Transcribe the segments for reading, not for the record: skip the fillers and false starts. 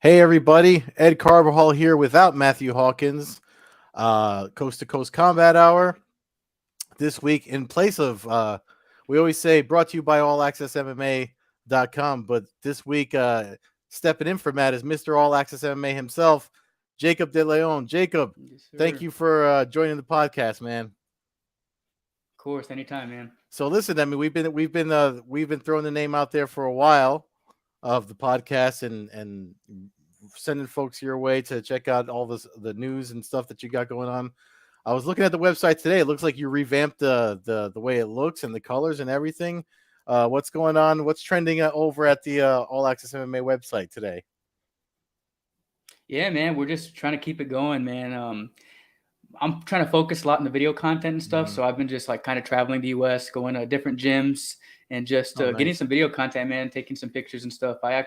Hey everybody, Ed Carbajal here without Matthew Hawkins. Coast to Coast Combat Hour this week in place of we always say brought to you by AllAccessMMA.com, but this week stepping in for Matt is Mr. All Access MMA himself, Jacob De Leon. Jacob, Yes, thank sir. you for joining the podcast, man. Of course, anytime, man. So listen, I mean we've been throwing the name out there for a while of the podcast and sending folks your way to check out all the news and stuff that you got going on. I was looking at the website today. It looks like you revamped the way it looks and the colors and everything. What's going on? What's trending over at the All Access MMA website today? Yeah, man, we're just trying to keep it going, man. I'm trying to focus a lot on the video content and stuff, Mm-hmm. so I've been just like kind of traveling the U.S., going to different gyms, and just Oh, getting nice. some video content, man, taking some pictures and stuff. I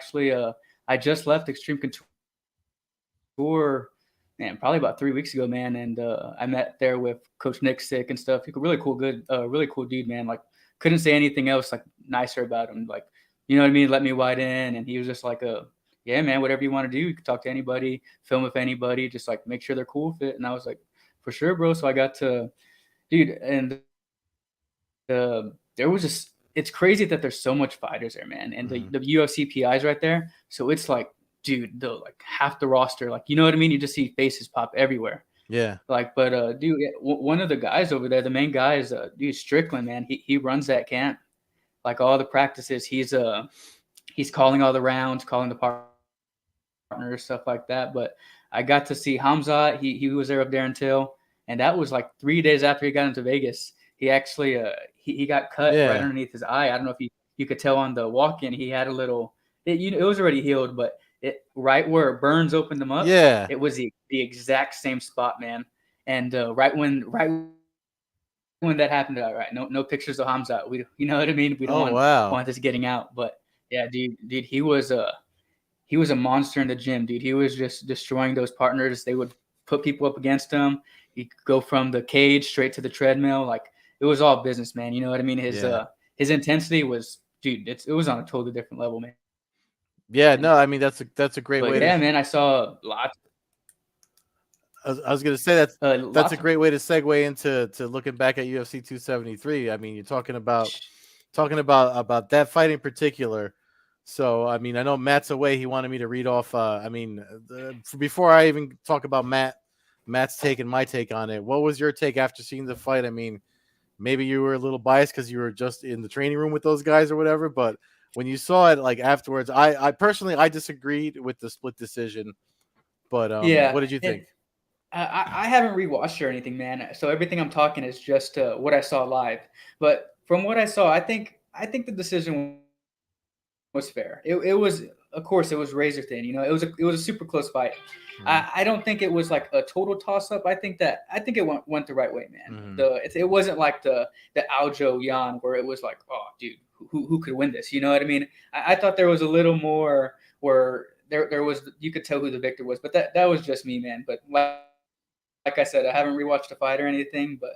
just left Extreme Couture, man, probably about 3 weeks ago, man, and I met there with Coach Nick Sick and stuff. He's a really cool dude, man. Like, couldn't say anything else like nicer about him. Like, you know what I mean? Let me wide in, and he was just like yeah, man, whatever you want to do, you can talk to anybody, film with anybody, just like make sure they're cool with it. And I was like, for sure, bro. So I got to, dude, and there was just, it's crazy that there's so much fighters there, man, and Mm-hmm. the UFC PIs right there. So it's like, dude, the like half the roster, like, you know what I mean? You just see faces pop everywhere. Yeah. Like, but dude, one of the guys over there, the main guy is dude Strickland, man. He runs that camp, like all the practices. He's calling all the rounds, calling the partners, stuff like that. But I got to see Hamza. He was there up there until, and that was like 3 days after he got into Vegas. He actually he got cut right Yeah. underneath his eye. I don't know if you could tell on the walk-in. He had a little. It was already healed, but it right where Burns opened him up, Yeah. it was the exact same spot, man. And right when that happened, all right, no pictures of Hamza. We, you know what I mean? We don't Oh, wow. want this getting out. But yeah, dude, he was a monster in the gym, dude. He was just destroying those partners. They would put people up against him. He'd go from the cage straight to the treadmill. Like, it was all business, man. You know what I mean? Yeah. His intensity was, dude. It was on a totally different level, man. Yeah. No, I mean that's a great But way yeah, to. man, I saw lots, I was going to say that's a lots of. great way to segue into looking back at UFC 273. I mean, you're talking about that fight in particular. So, I mean, I know Matt's away. He wanted me to read off. Before I even talk about Matt's take and my take on it. What was your take after seeing the fight? I mean, maybe you were a little biased because you were just in the training room with those guys or whatever. But when you saw it, like afterwards, I personally I disagreed with the split decision. But Yeah, what did you and think? I haven't rewatched or anything, man. So everything I'm talking is just what I saw live. But from what I saw, I think the decision was fair. It was, of course, it was razor thin. You know, it was a super close fight. I don't think it was like a total toss up. I think it went the right way, man. Mm-hmm. It wasn't like the Aljo Yan where it was like, oh, dude, who could win this? You know what I mean? I thought there was a little more where there was, you could tell who the victor was, but that was just me, man. But like I said, I haven't rewatched the fight or anything, but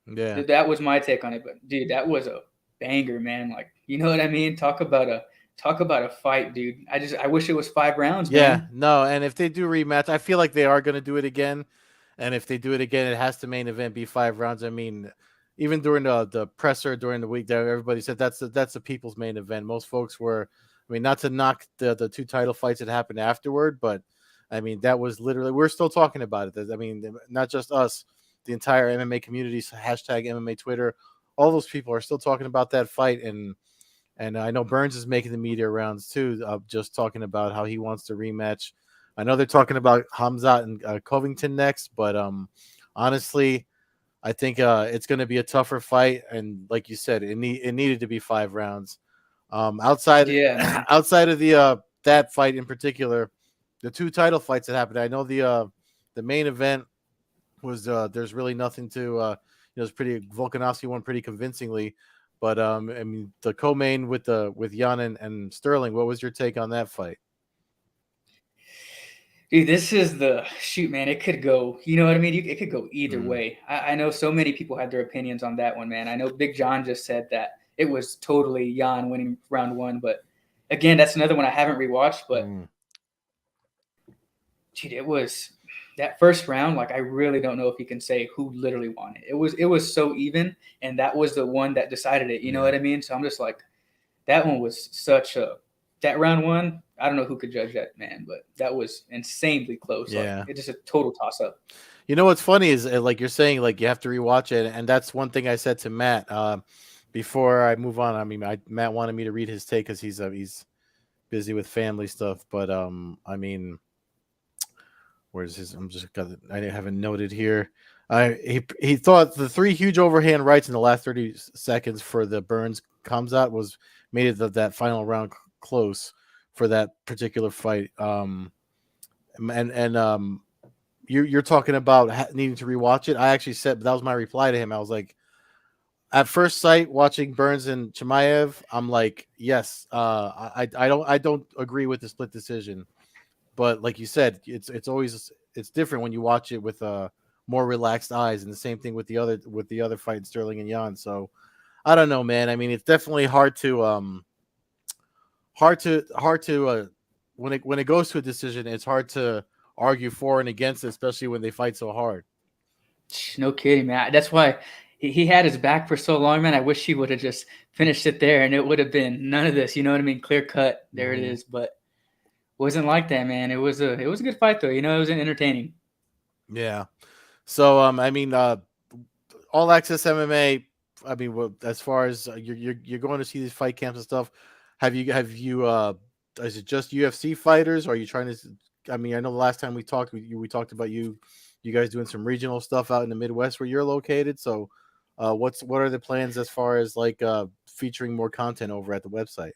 Yeah. that was my take on it. But dude, that was a banger, man. Like, you know what I mean? Talk about a fight, dude. I wish it was 5 rounds, Yeah, man. no, and if they do rematch, I feel like they are going to do it again. And if they do it again, it has to main event be 5 rounds. I mean, even during the presser during the week, there everybody said that's the people's main event. Most folks were, I mean, not to knock the two title fights that happened afterward, but I mean that was literally we're still talking about it. I mean, not just us, the entire MMA community, hashtag MMA Twitter, all those people are still talking about that fight and I know Burns is making the media rounds too, just talking about how he wants to rematch. I know they're talking about Hamzat and Covington next, but honestly, I think it's going to be a tougher fight. And like you said, it needed to be 5 rounds. Outside Yeah, man. outside of the that fight in particular, the two title fights that happened. I know the main event was there's really nothing to it's pretty Volkanovski won pretty convincingly, but I mean the co-main with Jan and Sterling. What was your take on that fight? Dude, this is the shoot, man. It could go, you know what I mean? It could go either Mm, way. I know so many people had their opinions on that one, man. I know Big John just said that it was totally Jan winning round one, but again, that's another one I haven't rewatched. But mm. dude, it was that first round. Like, I really don't know if you can say who literally won it. It was so even, and that was the one that decided it. You know Yeah. what I mean? So I'm just like, that one was such a that round one. I don't know who could judge that, man, but that was insanely close. Like, Yeah. it's just a total toss up. You know what's funny is like you're saying like you have to rewatch it, and that's one thing I said to Matt before I move on. I mean, Matt wanted me to read his take because he's busy with family stuff, but I mean, where's his? I'm just got it. I haven't noted here. He thought the three huge overhand rights in the last 30 seconds for the Burns comes out was made it that final round close for that particular fight. And you're talking about needing to rewatch it. I actually said that was my reply to him. I was like, at first sight, watching Burns and Chimaev, I'm like, yes. I don't agree with the split decision, but like you said, it's always it's different when you watch it with more relaxed eyes, and the same thing with the other fight, Sterling and Jan. So I don't know, man. I mean, it's definitely hard to when it goes to a decision, it's hard to argue for and against it, especially when they fight so hard. No kidding, man. That's why he had his back for so long, man. I wish he would have just finished it there, and it would have been none of this. You know what I mean? Clear cut. There it Hmm. is. But wasn't like that, man. It was a good fight though. You know, it was entertaining. Yeah. So I mean, all access MMA. I mean, as far as you're going to see these fight camps and stuff, have you is it just UFC fighters? Or are you trying to? I mean, I know the last time we talked about you guys doing some regional stuff out in the Midwest where you're located. So, what are the plans as far as like featuring more content over at the website?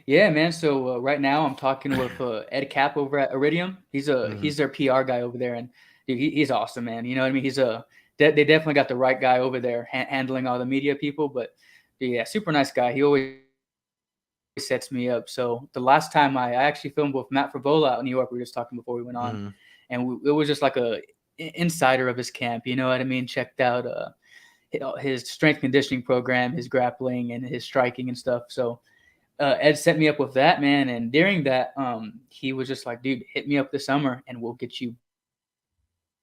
Yeah, man. So right now I'm talking with Ed Cap over at Iridium. Hmm. He's their PR guy over there, and dude, he's awesome, man. You know what I mean? They definitely got the right guy over there handling all the media people. But yeah, super nice guy. He always sets me up. So the last time I actually filmed with Matt Favola out in New York, we were just talking before we went on, Hmm. and it was just like insider of his camp. You know what I mean? Checked out his strength conditioning program, his grappling, and his striking and stuff. So Ed set me up with that, man. And during that, he was just like, dude, hit me up this summer and we'll get you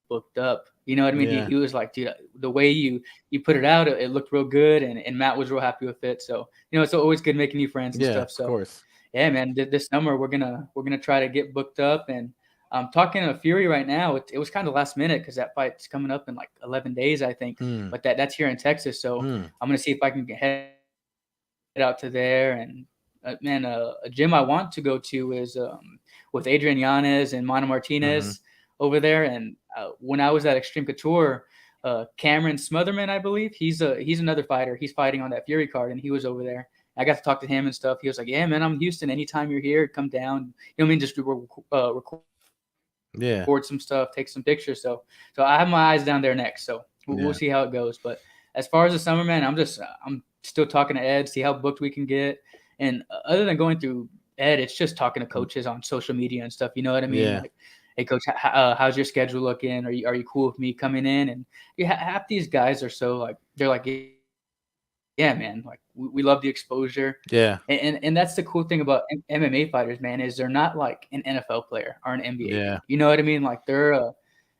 booked up. You know what I mean? He, Yeah. he was like, dude, the way you put it out, it looked real good, and Matt was real happy with it. So it's always good making new friends and Yeah. stuff. Of So course. yeah, man, this summer we're gonna try to get booked up. And I'm talking to Fury right now. It was kind of last minute because that fight's coming up in like 11 days, I think. Hmm. But that's here in Texas, so Hmm. I'm gonna see if I can head out to there. And man, a gym I want to go to is with Adrian Yanez and Mana Hmm. Martinez over there. And when I was at Extreme Couture, Cameron Smotherman, I believe, he's another fighter. He's fighting on that Fury card, and he was over there. I got to talk to him and stuff. He was like, "Yeah, man, I'm in Houston. Anytime you're here, come down. You know what I mean? Just record Yeah. some stuff, take some pictures." So I have my eyes down there next. So we'll Yeah. see how it goes. But as far as the summer, man, I'm still talking to Ed, see how booked we can get. And other than going through Ed, it's just talking to coaches on social media and stuff. You know what I mean? Yeah. Like, hey, coach, how's your schedule looking? Are you cool with me coming in? And half these guys are so like they're like, yeah, man, like we love the exposure. Yeah. And that's the cool thing about MMA fighters, man, is they're not like an NFL player or an NBA Yeah. dude. You know what I mean? Like they're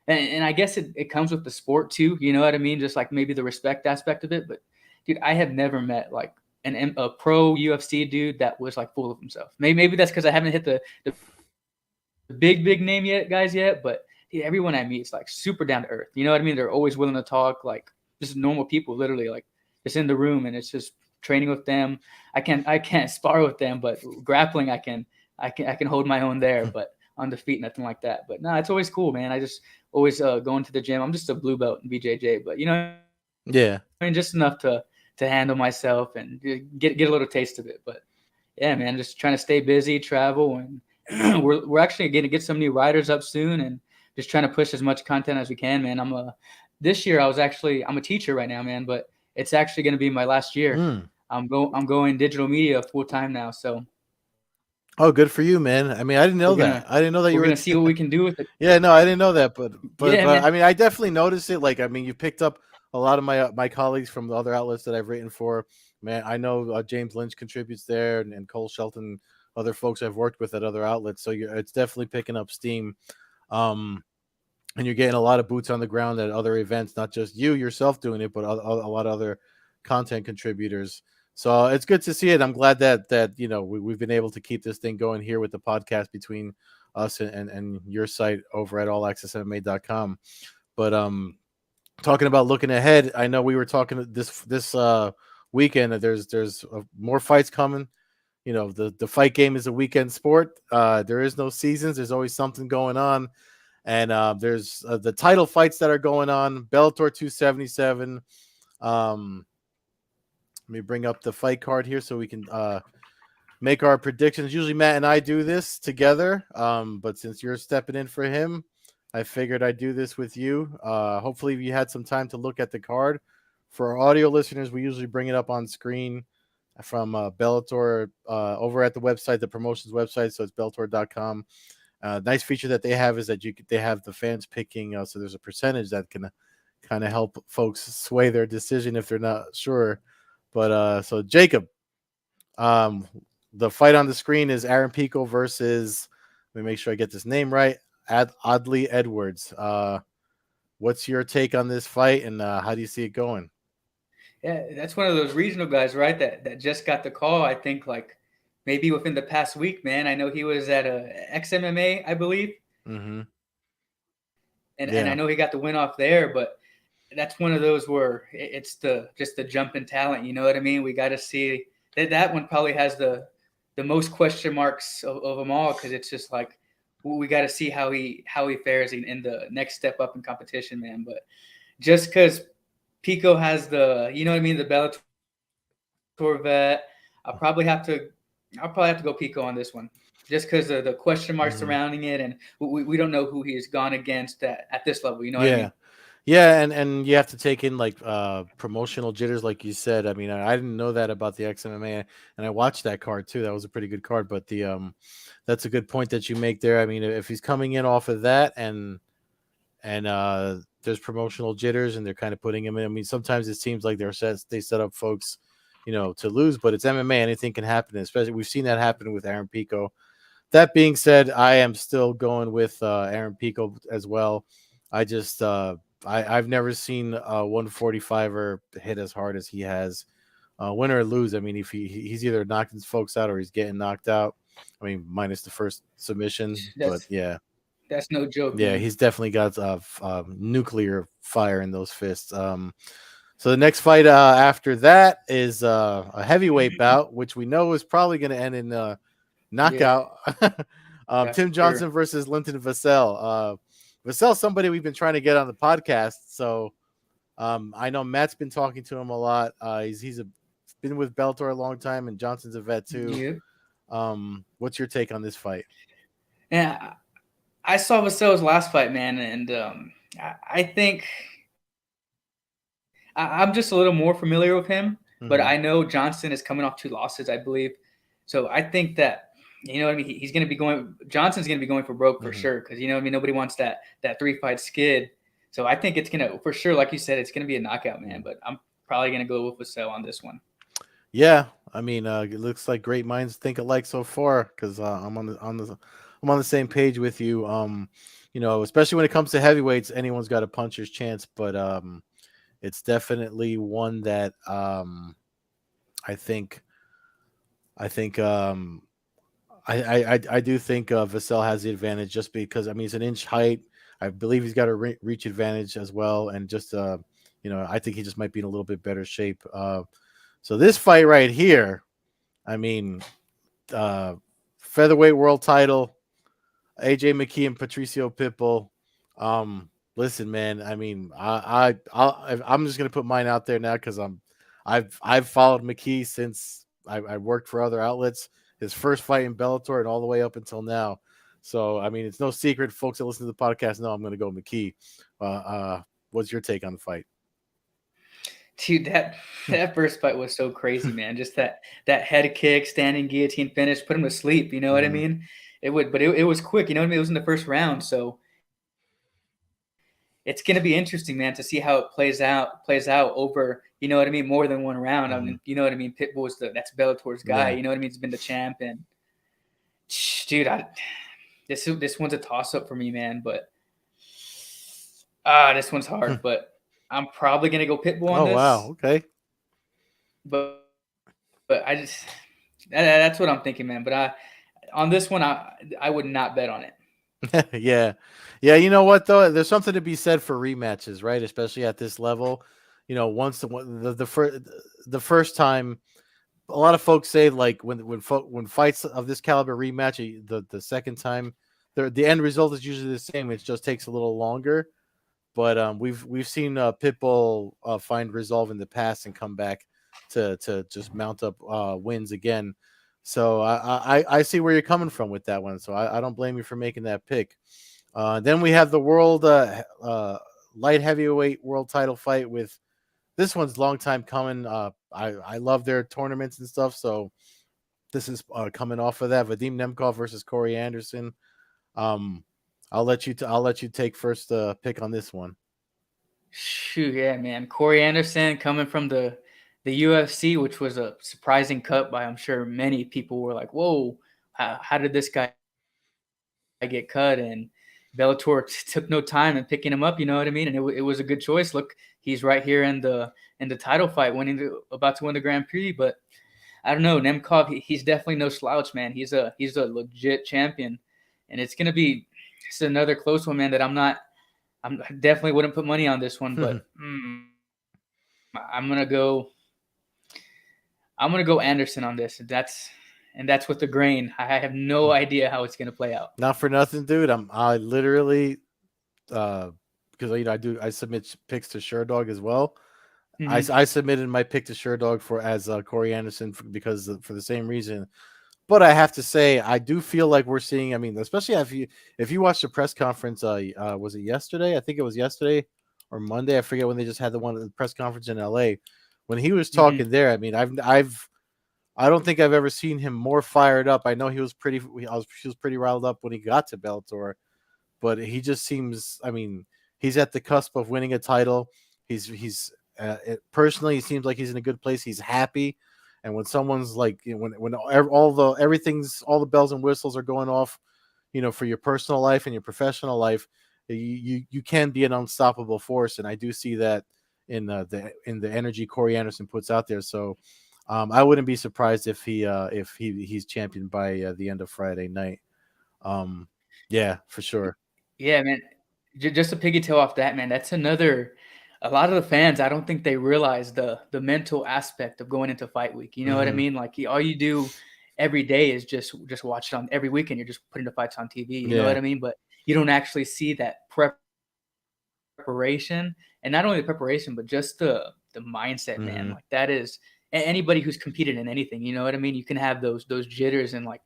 and I guess it comes with the sport too. You know what I mean? Just like maybe the respect aspect of it. But dude, I have never met like a pro UFC dude that was like full of himself. Maybe that's because I haven't hit the big name guys yet. But dude, everyone I meet is like super down to earth. You know what I mean? They're always willing to talk, like just normal people, literally like just in the room, and it's just training with them. I can't spar with them, but grappling I can hold my own there. But on the feet, nothing like that. But no, it's always cool, man. I just always going to the gym. I'm just a blue belt in BJJ, but Yeah. I mean, just enough to handle myself and get a little taste of it. But yeah, man, just trying to stay busy, travel, and we're actually going to get some new riders up soon, and just trying to push as much content as we can, man. This year I'm a teacher right now, man, but it's actually going to be my last year. Mm. I'm going digital media full time now, so Oh, good for you, man. I mean, I didn't know we're that. gonna I didn't know that you we're were. gonna see what we can do with it. Yeah, no, I didn't know that, but Yeah, but man. I mean, I definitely noticed it. Like, I mean, you picked up a lot of my colleagues from the other outlets that I've written for. Man, I know James Lynch contributes there, and Cole Shelton other folks I've worked with at other outlets. So it's definitely picking up steam. Um, and you're getting a lot of boots on the ground at other events, not just you yourself doing it, but a lot of other content contributors. So it's good to see it. I'm glad that we've been able to keep this thing going here with the podcast between us and your site over at allaccessmma.com. But talking about looking ahead, I know we were talking this weekend that there's more fights coming. The fight game is a weekend sport. There is no seasons. There's always something going on. And there's the title fights that are going on. Bellator 277. Let me bring up the fight card here so we can make our predictions. Usually Matt and I do this together, but since you're stepping in for him, I figured I'd do this with you. Hopefully you had some time to look at the card. For our audio listeners, we usually bring it up on screen from Bellator over at the website, the promotions website. So it's bellator.com. Nice feature that they have is that they have the fans picking. So there's a percentage that can kind of help folks sway their decision if they're not sure. But so Jacob, the fight on the screen is Aaron Pico versus, let me make sure I get this name right, Audley Edwards. What's your take on this fight, and how do you see it going? Yeah, that's one of those regional guys, right? That just got the call. I think like maybe within the past week, man. I know he was at a XMMA, I believe, Mm-hmm. and I know he got the win off there. But that's one of those where it's just the jump in talent. You know what I mean? We got to see that one probably has the most question marks of them all, because it's just like we got to see how he fares in the next step up in competition, man. But just because Pico has the, you know what I mean, the Bellator vet, I'll probably have to go Pico on this one, just because of the question marks surrounding it, and we don't know who he has gone against at this level. You know what I mean? Yeah, and you have to take in like promotional jitters, like you said. I mean, I didn't know that about the XMMA, and I watched that card too. That was a pretty good card. But that's a good point that you make there. I mean, if he's coming in off of that, and there's promotional jitters, and they're kind of putting him in. I mean, sometimes it seems like they set up folks, to lose, but it's MMA. Anything can happen. Especially we've seen that happen with Aaron Pico. That being said, I am still going with Aaron Pico as well. I just I've never seen a 145er hit as hard as he has. Win or lose, I mean, if he's either knocking folks out or he's getting knocked out. I mean, minus the first submission, but yeah. That's no joke, Yeah, man. he's definitely got nuclear fire in those fists. So the next fight after that is a heavyweight bout, which we know is probably going to end in knockout. Yeah, Tim Johnson versus Linton Vassell. Vassell's somebody we've been trying to get on the podcast. So I know Matt's been talking to him a lot. He's been with Bellator a long time, and Johnson's a vet too. Yeah. What's your take on this fight? Yeah, I saw Vassell's last fight, man, and I think I'm just a little more familiar with him, but I know Johnson is coming off 2 losses, I believe. So I think that, you know what I mean, he's going to be Johnson's going to be going for broke for sure, because, you know what I mean, nobody wants that 3-fight skid. So I think it's going to, for sure, like you said, it's going to be a knockout, man, but I'm probably going to go with Vassell on this one. Yeah, I mean, it looks like great minds think alike so far, because I'm on the same page with you. Especially when it comes to heavyweights, anyone's got a puncher's chance, but it's definitely one that I think I do think Vassell has the advantage, just because, I mean, he's an inch height. I believe he's got a reach advantage as well, and just I think he just might be in a little bit better shape. So this fight right here, I mean, featherweight world title, AJ McKee and Patricio Pitbull. Listen, man. I mean, I'm just gonna put mine out there now, because I've followed McKee since I worked for other outlets. His first fight in Bellator and all the way up until now. So I mean, it's no secret, folks that listen to the podcast know I'm gonna go McKee. What's your take on the fight? Dude, that first fight was so crazy, man. Just that head kick, standing guillotine finish, put him to sleep. You know what I mean? It was quick. You know what I mean? It was in the first round, so it's going to be interesting, man, to see how it plays out over, you know what I mean, more than one round. I mean, you know what I mean? Pitbull that's Bellator's guy. You know what I mean? He's been the champ, and Dude, this one's a toss up for me, man. But this one's Hmm. hard. But I'm probably gonna go Pitbull on Oh wow, this. okay. But I just that's what I'm thinking, man. But on this one, I would not bet on it. Yeah, yeah. You know what though? There's something to be said for rematches, right? Especially at this level. Once the first time, a lot of folks say like when fights of this caliber rematch, the second time, the end result is usually the same. It just takes a little longer. But we've seen Pitbull find resolve in the past and come back to just mount up wins again. So I see where you're coming from with that one. So I don't blame you for making that pick. Then we have the world light heavyweight world title fight with this one's long time coming. I love their tournaments and stuff. So this is coming off of that. Vadim Nemkov versus Corey Anderson. Um, I'll let you take first pick on this one. Shoot, yeah, man. Corey Anderson coming from the UFC, which was a surprising cut by I'm sure many people were like, "Whoa, how did this guy get cut?" And Bellator took no time in picking him up. You know what I mean? And it was a good choice. Look, he's right here in the title fight, about to win the Grand Prix. But I don't know, Nemkov. He's definitely no slouch, man. He's a legit champion, and it's another close one, man. That I definitely wouldn't put money on this one, but I'm gonna go. I'm gonna go Anderson on this. And that's with the grain. I have no idea how it's gonna play out. Not for nothing, dude. I literally uh because I submit picks to Sherdog as well. Mm-hmm. I submitted my pick to Sherdog for as Corey Anderson because for the same reason. But I have to say, I do feel like we're seeing. I mean, especially if you watch the press conference, was it yesterday? I think it was yesterday or Monday. I forget when they just had the press conference in L.A. When he was Mm-hmm. talking there. I mean, I don't think I've ever seen him more fired up. I know he was pretty riled up when he got to Bellator, but he just seems. I mean, he's at the cusp of winning a title. Personally, he seems like he's in a good place. He's happy, and when someone's like when all the bells and whistles are going off, for your personal life and your professional life, you can be an unstoppable force, and I do see that in the energy Corey Anderson puts out there. So. I wouldn't be surprised if he's championed by the end of Friday night. Um, yeah, for sure. Yeah, man. Just to piggytail off that, man, that's another. A lot of the fans, I don't think they realize the mental aspect of going into fight week. You know what I Hmm. mean? Like all you do every day is just watch it on every weekend. You're just putting the fights on TV. You know what Yeah. I mean? But you don't actually see that preparation, and not only the preparation, but just the mindset, man. Hmm. Like that is anybody who's competed in anything. You know what I mean? You can have those jitters and like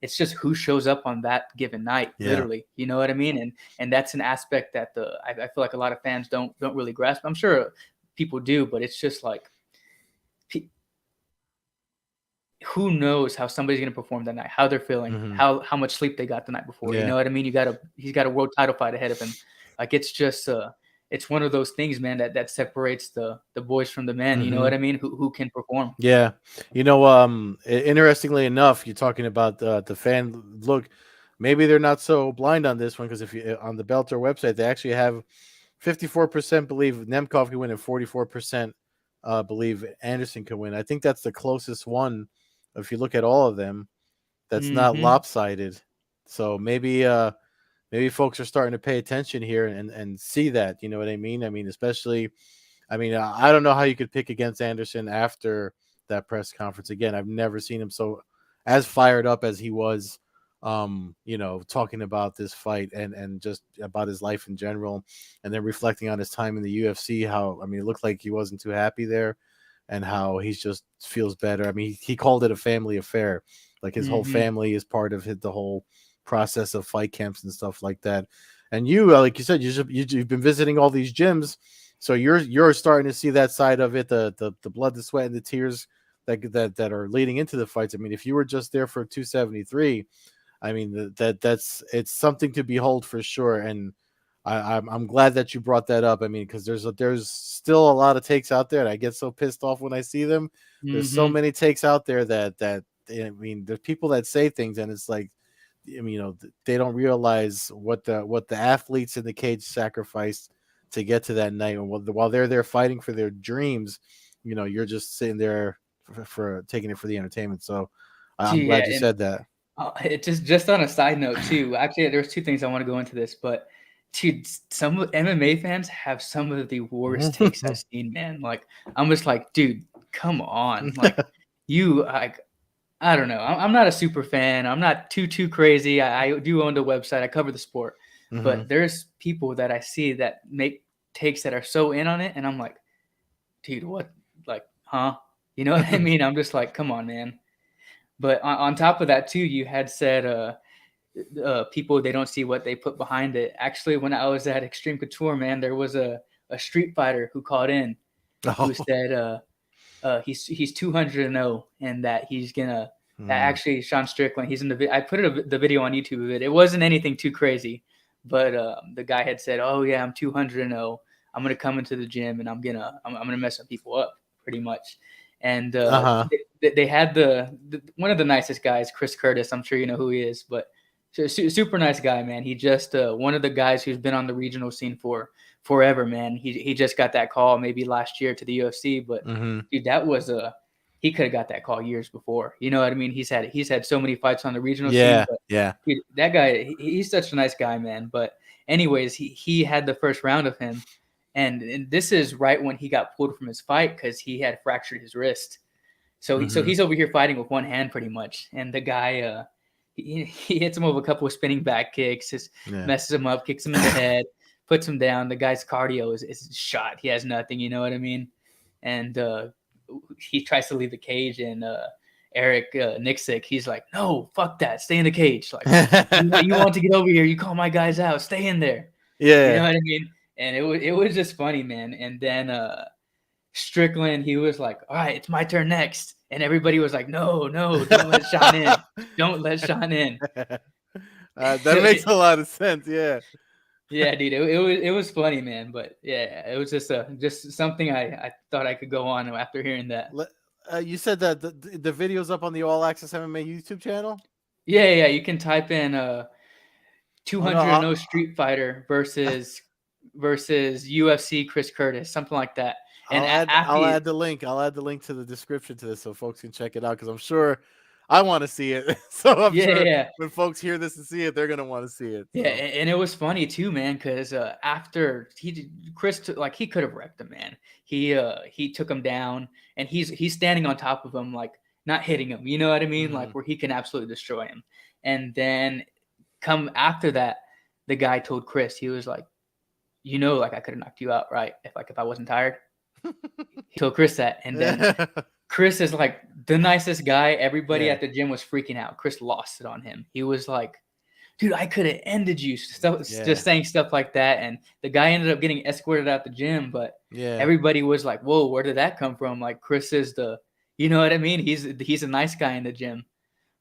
it's just who shows up on that given night, Yeah. literally. You know what I mean? And that's an aspect that I feel like a lot of fans don't really grasp. I'm sure people do, but it's just like who knows how somebody's gonna perform that night, how they're feeling, Hmm. how much sleep they got the night before. You Yeah. know what I mean? He's got a world title fight ahead of him. Like it's just it's one of those things, man, that separates the boys from the men. You know Hmm. what I mean? Who can perform? Yeah. Interestingly enough, you're talking about the fan look. Maybe they're not so blind on this one because if you on the Belter website, they actually have 54% believe Nemkov can win and 44% believe Anderson can win. I think that's the closest one. If you look at all of them, that's not Hmm. lopsided. So maybe folks are starting to pay attention here and see that. You know what I mean? I mean, especially I don't know how you could pick against Anderson after that press conference again. I've never seen him so as fired up as he was talking about this fight and just about his life in general and then reflecting on his time in the UFC, how it looked like he wasn't too happy there and how he just feels better. I mean, he called it a family affair. Like his whole Hmm. family is part of the whole process of fight camps and stuff like that. And you, like you said, you've been visiting all these gyms, so you're starting to see that side of it, the blood, the sweat, and the tears that are leading into the fights. I mean, if you were just there for 273, I mean that's it's something to behold for sure. And I'm glad that you brought that up. I mean, because there's still a lot of takes out there, and I get so pissed off when I see them. There's so Hmm. many takes out there that I mean, there's people that say things, and it's like, I mean, they don't realize what the athletes in the cage sacrificed to get to that night, and while they're there fighting for their dreams, you're just sitting there for taking it for the entertainment. So I'm Yeah, glad you and said that. it just on a side note too. Actually, there's two things I want to go into this, but dude, some MMA fans have some of the worst takes I've seen, man. Like I'm just like, dude, come on, like you like. I don't know. I'm not a super fan. I'm not too crazy. I do own the website. I cover the sport, Hmm. but there's people that I see that make takes that are so in on it, and I'm like, dude, what? Like, huh? You know what I mean? I'm just like, come on, man. But on top of that too, you had said people they don't see what they put behind it. Actually, when I was at Extreme Couture, man, there was a street fighter who called in who Oh. said he's 200-0 and that he's gonna that Hmm. actually Sean Strickland he's in the I put the video on YouTube of it. It wasn't anything too crazy, but the guy had said, "Oh yeah, I'm 200-0. I'm gonna come into the gym and I'm gonna mess some people up pretty much." And Uh-huh. they had the one of the nicest guys, Chris Curtis. I'm sure you know who he is, but super nice guy, man. He just one of the guys who's been on the regional scene for forever, man. He just got that call maybe last year to the UFC, but Hmm. dude, that was he could have got that call years before. You know what I mean? He's had so many fights on the regional scene, Yeah. but Yeah. dude, that guy, he's such a nice guy, man. But anyways, he had the first round of him, and this is right when he got pulled from his fight because he had fractured his wrist. So Hmm. he's over here fighting with one hand pretty much, and the guy he hits him with a couple of spinning back kicks, just Yeah. messes him up, kicks him in the head, puts him down. The guy's cardio is shot. He has nothing. You know what I mean? And he tries to leave the cage, and Eric Nixick, he's like, "No, fuck that, stay in the cage. Like, you want to get over here? You call my guys out, stay in there." You know Yeah. what I mean? And it was just funny, man. And then Strickland, he was like, "All right, it's my turn next," and everybody was like, "No, no, don't let Sean in, don't let Sean in." That makes a lot of sense. Yeah. Yeah, dude, it was funny, man. But yeah, it was just something I thought I could go on after hearing that. You said that the video's up on the All Access MMA YouTube channel. Yeah, you can type in Oh no, 200 and no Street Fighter versus UFC Chris Curtis, something like that. And after I'll add the link. I'll add the link to the description to this so folks can check it out because I'm sure I want to see it. So I'm yeah, sure yeah, when folks hear this and see it, they're gonna want to see it. yeah, So. and it was funny too, man, because after Chris like he could have wrecked him, man. He took him down, and he's standing on top of him, like not hitting him. You know what I mean? Hmm. Like where he can absolutely destroy him. And then come after that, the guy told Chris, he was like, like I could have knocked you out, right? If I wasn't tired. He told Chris that, and then Yeah. Chris is like the nicest guy. Everybody Yeah. at the gym was freaking out. Chris lost it on him. He was like, dude, I could have ended you. Stuff, just Yeah. saying stuff like that. And the guy ended up getting escorted out the gym, but Yeah. everybody was like, whoa, where did that come from? Like Chris is you know what I mean? He's a nice guy in the gym.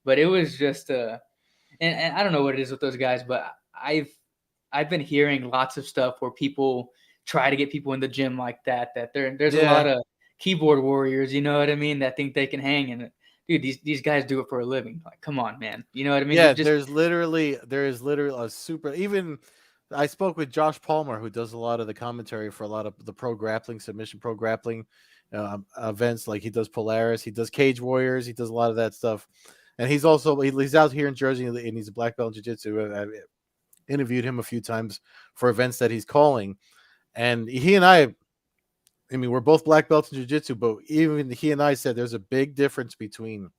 But it was just and I don't know what it is with those guys, but I've been hearing lots of stuff where people try to get people in the gym like that. That there's a lot Yeah. of keyboard warriors, you know what I mean, that think they can hang. And dude, these guys do it for a living. Like, come on, man. You know what I mean? Yeah. Just There is literally a super. Even I spoke with Josh Palmer, who does a lot of the commentary for a lot of the pro grappling, submission pro grappling events. Like he does Polaris, he does Cage Warriors, he does a lot of that stuff. And he's out here in Jersey, and he's a black belt in jiu-jitsu. I've interviewed him a few times for events that he's calling, and he and I mean, we're both black belts in jiu-jitsu, but even he and I said there's a big difference between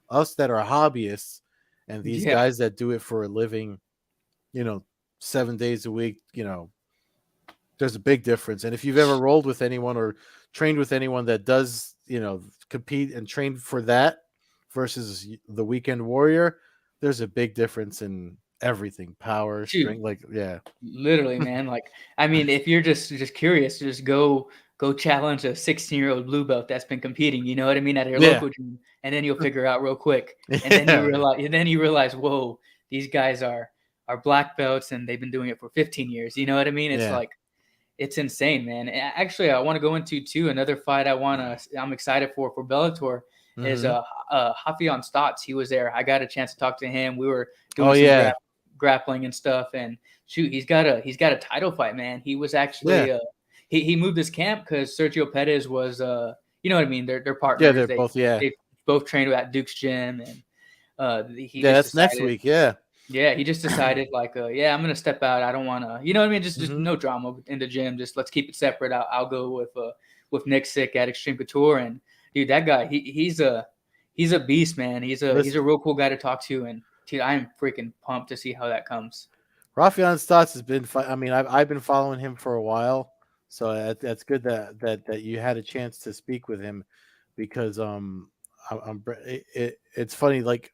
us that are hobbyists and these yeah. guys that do it for a living, you know, 7 days a week. There's a big difference. And if you've ever rolled with anyone or trained with anyone that does, compete and train for that versus the weekend warrior, there's a big difference in everything, power, Dude, strength. Like, yeah. literally, man. Like, I mean, if you're just curious, just go challenge a 16-year-old blue belt that's been competing. You know what I mean, at your Yeah. local gym, and then you'll figure out real quick. And Yeah. then you realize, whoa, these guys are black belts, and they've been doing it for 15 years. You know what I mean? It's Yeah. like it's insane, man. Actually, I want to go into too another fight I'm excited for Bellator. is Mm-hmm. Hafion Stotts. He was there. I got a chance to talk to him. We were Oh doing some yeah, grappling and stuff. And shoot, he's got a title fight, man. He was yeah, actually he moved his camp because Sergio Pettis was you know what I mean. They're yeah. partners. They're both yeah, They both trained at Duke's gym, and he yeah. just That's next decided. week. Yeah. Yeah, he just decided like, yeah, I'm gonna step out. I don't want to, you know what I mean? Just Mm-hmm. no drama in the gym. Just let's keep it separate. I'll go with Nick Sick at Extreme Couture, and dude, that guy, he's a beast, man. He's a Listen, real cool guy to talk to, and dude, I am freaking pumped to see how that comes. Rafian Stotts has been. I mean, I've been following him for a while, so that's good that you had a chance to speak with him, because it's funny, like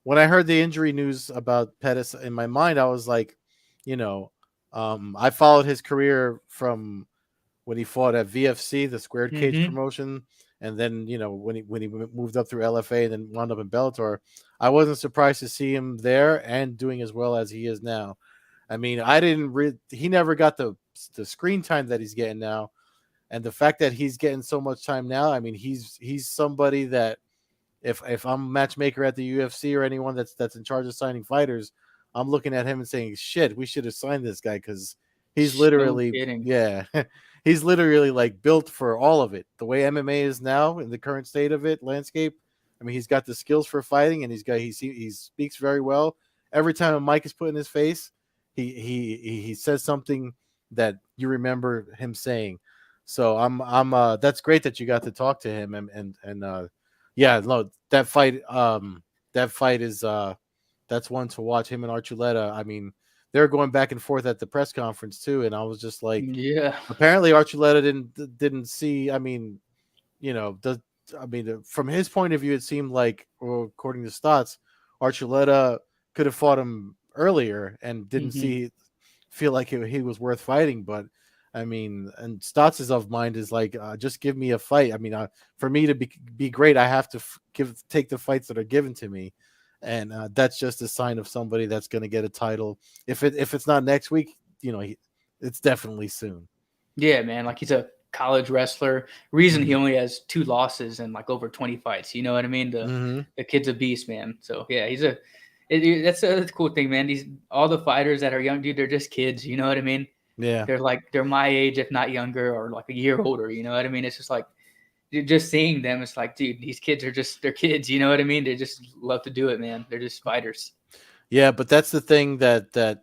when I heard the injury news about Pettis, in my mind I was like, you know, I followed his career from when he fought at VFC, the Squared Cage Mm-hmm. promotion, and then when he moved up through LFA and then wound up in Bellator. I wasn't surprised to see him there and doing as well as he is now. I mean, he never got the screen time that he's getting now, and the fact that he's getting so much time now. I mean, he's somebody that if I'm a matchmaker at the UFC or anyone that's in charge of signing fighters, I'm looking at him and saying, "Shit, we should have signed this guy because he's No literally, kidding. yeah, he's literally like built for all of it. The way MMA is now in the current state of it landscape. I mean, he's got the skills for fighting, and he speaks very well. Every time a mic is put in his face, he says something that you remember him saying. So I'm that's great that you got to talk to him, and yeah, no, that fight is that's one to watch. Him and Archuleta. I mean, they're going back and forth at the press conference too, and I was just like, Yeah. apparently Archuleta didn't see. I mean, you know, from his point of view, it seemed like, well, according to Stotts, Archuleta could have fought him earlier and didn't Mm-hmm. feel like he was worth fighting. But I mean, and Stotts' of mind is like, just give me a fight. I mean, for me to be great, I have to take the fights that are given to me, and that's just a sign of somebody that's going to get a title. If it's not next week, it's definitely soon. Yeah, man. Like he's a college wrestler. Reason he Mm-hmm. only has 2 losses and like over 20 fights. You know what I mean? Mm-hmm. The kid's a beast, man. So yeah, that's a cool thing, man. These all the fighters that are young, dude, they're just kids. You know what I mean? Yeah. They're my age, if not younger, or like a year older. You know what I mean? It's just like just seeing them. It's like, dude, these kids are they're kids. You know what I mean? They just love to do it, man. They're just fighters. Yeah, but that's the thing that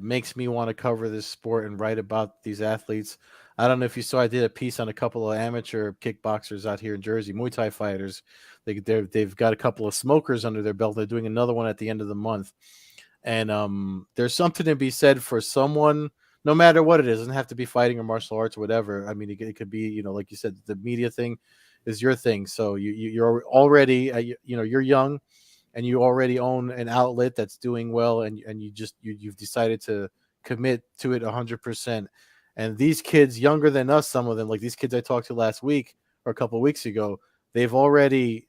makes me want to cover this sport and write about these athletes. I don't know if you saw, I did a piece on a couple of amateur kickboxers out here in Jersey, Muay Thai fighters. They've got a couple of smokers under their belt. They're doing another one at the end of the month, and there's something to be said for someone, no matter what it is. It doesn't have to be fighting or martial arts or whatever. I mean, it could be, like you said, the media thing is your thing. So you're already, you're young and you already own an outlet that's doing well, and you've decided to commit to it 100%. And these kids younger than us, some of them, like these kids I talked to last week or a couple of weeks ago, they've already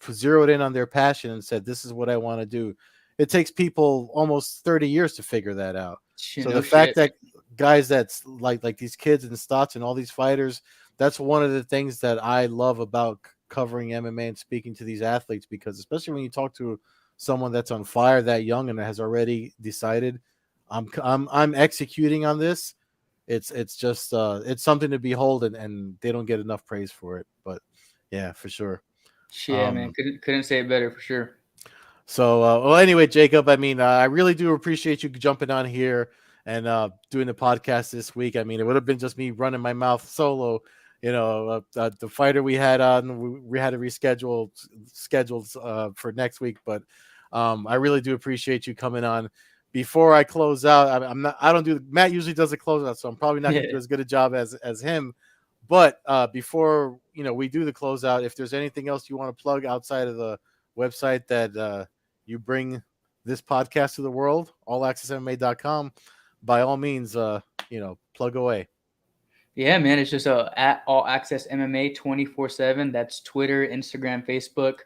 zeroed in on their passion and said, this is what I want to do. It takes people almost 30 years to figure that out. So the No fact shit. that guys that's like these kids and Stotts and all these fighters, that's one of the things that I love about covering MMA and speaking to these athletes, because especially when you talk to someone that's on fire that young and has already decided, I'm executing on this. It's just it's something to behold, and they don't get enough praise for it. But yeah, for sure. Yeah, man. Um, Couldn't say it better for sure. So, well, anyway, Jacob, I mean, I really do appreciate you jumping on here and doing the podcast this week. I mean, it would have been just me running my mouth solo. The fighter we had on, we had to reschedule schedules for next week, but I really do appreciate you coming on. Before I close out, I'm not. I don't do. Matt usually does a closeout, so I'm probably not going to do Yeah. as good a job as him. But before we do the closeout, if there's anything else you want to plug outside of the website that you bring this podcast to the world, allaccessmma.com, by all means, plug away. Yeah, man, it's just at All Access MMA 24/7. That's Twitter, Instagram, Facebook.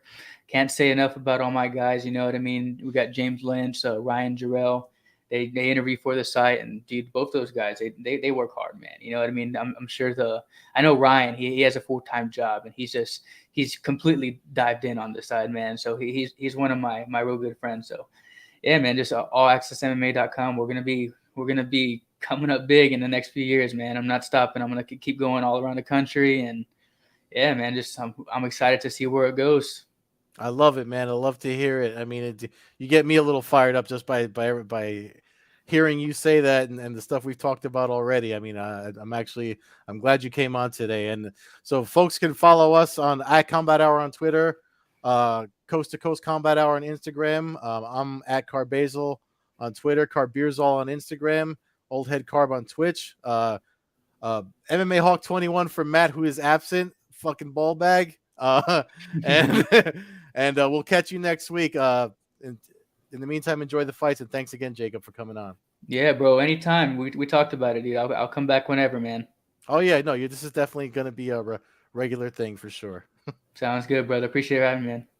Can't say enough about all my guys. You know what I mean? We got James Lynch, Ryan Jarrell, They interview for the site, and dude, both those guys they work hard, man. You know what I mean? I'm sure I know Ryan, he has a full-time job, and he's completely dived in on the side, man. So he's one of my real good friends. So yeah, man, just allaccessmma.com. We're gonna be coming up big in the next few years, man. I'm not stopping. I'm gonna keep going all around the country, and yeah, man, just I'm excited to see where it goes. I love it, man. I love to hear it. I mean, you get me a little fired up just by hearing you say that and the stuff we've talked about already. I mean, I'm glad you came on today. And so folks can follow us on at Combat Hour on Twitter, Coast to Coast Combat Hour on Instagram. I'm at Carbazel on Twitter, Carbeerzall on Instagram, Old Head Carb on Twitch. MMA Hawk 21 for Matt, who is absent. Fucking ball bag. And and we'll catch you next week. In the meantime, enjoy the fights, and thanks again, Jacob, for coming on. Yeah, bro. Anytime. We talked about it, dude. I'll come back whenever, man. Oh yeah, no, this is definitely going to be a regular thing for sure. Sounds good, brother. Appreciate having me, man.